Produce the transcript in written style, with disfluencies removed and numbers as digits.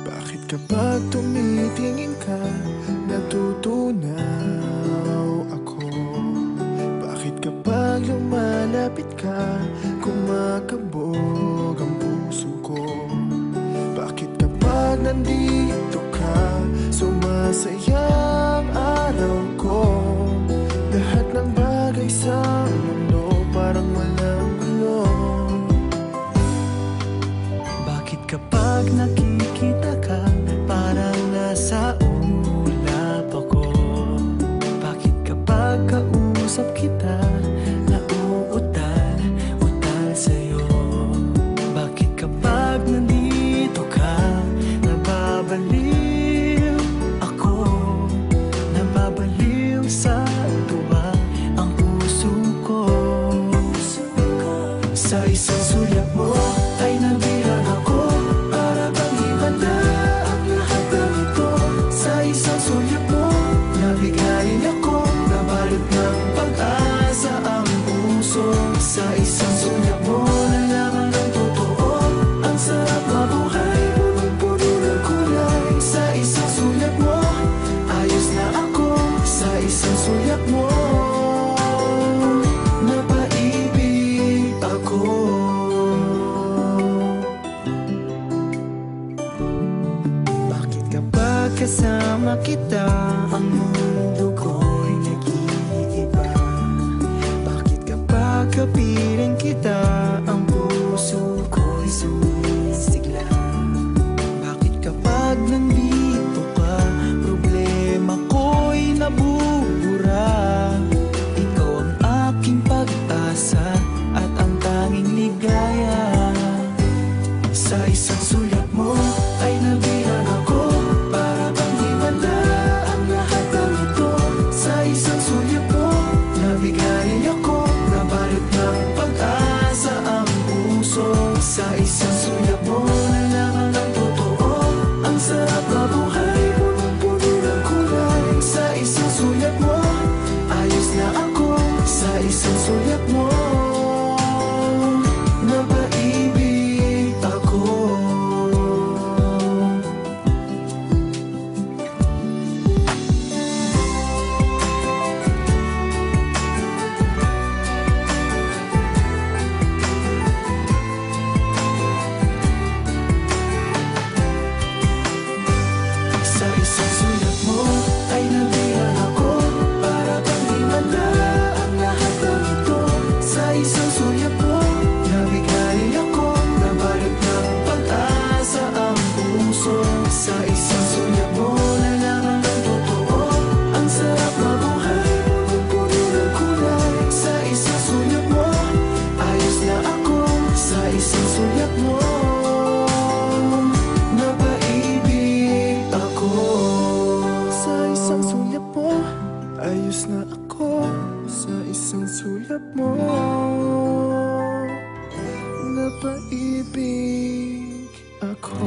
Bakit kapag tumitingin ka, natutunaw ako? Bakit kapag lumalapit ka, kumakabog ang puso ko? Bakit kapag nandito ka, sumasaya ang araw ko? Lahat ng bagay sa mundo parang walang gulo. Bakit kapag nakikita ka, parang nasa ulap ako? Bakit kapag kausap kita, nauutal sa'yo? Bakit kapag nandito ka, nababaliw ako? Nababaliw sa tuwa ang puso ko. Sa isang sulyap mo ay nabilang ako, para bang himala ang lahat ng ito. Sa isang sulyap mo, nabigayin ako, nabalot ng pag-asa ang puso. Sa isang sulyap mo, nalaman ng totoo, ang sarap mabuhay, punong-puno ng kulay. Sa isang sulyap mo, ayos na ako. Sa isang sulyap mo, napaibig ako. Bakit kapag kasama kita, ang mundo ko'y nag-iiba? Bakit kapag kapiling kita, ang puso ko'y sumisigla? Bakit kapag nandito ka, problema ko'y nabubura? Ikaw ang aking pag-asa at ang tanging ligaya. Sa isang sulyap mo ay nabilang ako, para bang himala ang lahat ng ito. Sa isang sulyap mo, nabigayin ako, nabalot ng pag-asa ang puso. Sa isang sulyap mo, nalaman ng totoo, ang sarap mabuhay, punong-puno ng kulay. Sa isang sulyap mo, ayos na ako. Sa isang sulyap mo, napaibig ako. Sa isang sulyap mo ay nabilang ako, para bang himala ang lahat ng ito. Sa isang sulyap mo, nabigayin ako, nabalot ng pag-asa ang puso. Sa isang sulyap mo, nalaman ng totoo, ang sarap mabuhay, punong-puno ng kulay. Sa isang sulyap mo, ayos na ako. Sa isang sulyap mo, napaibig ako. Sa isang sulyap mo, ayos na ako. Sa isang sulyap mo, napaibig ako.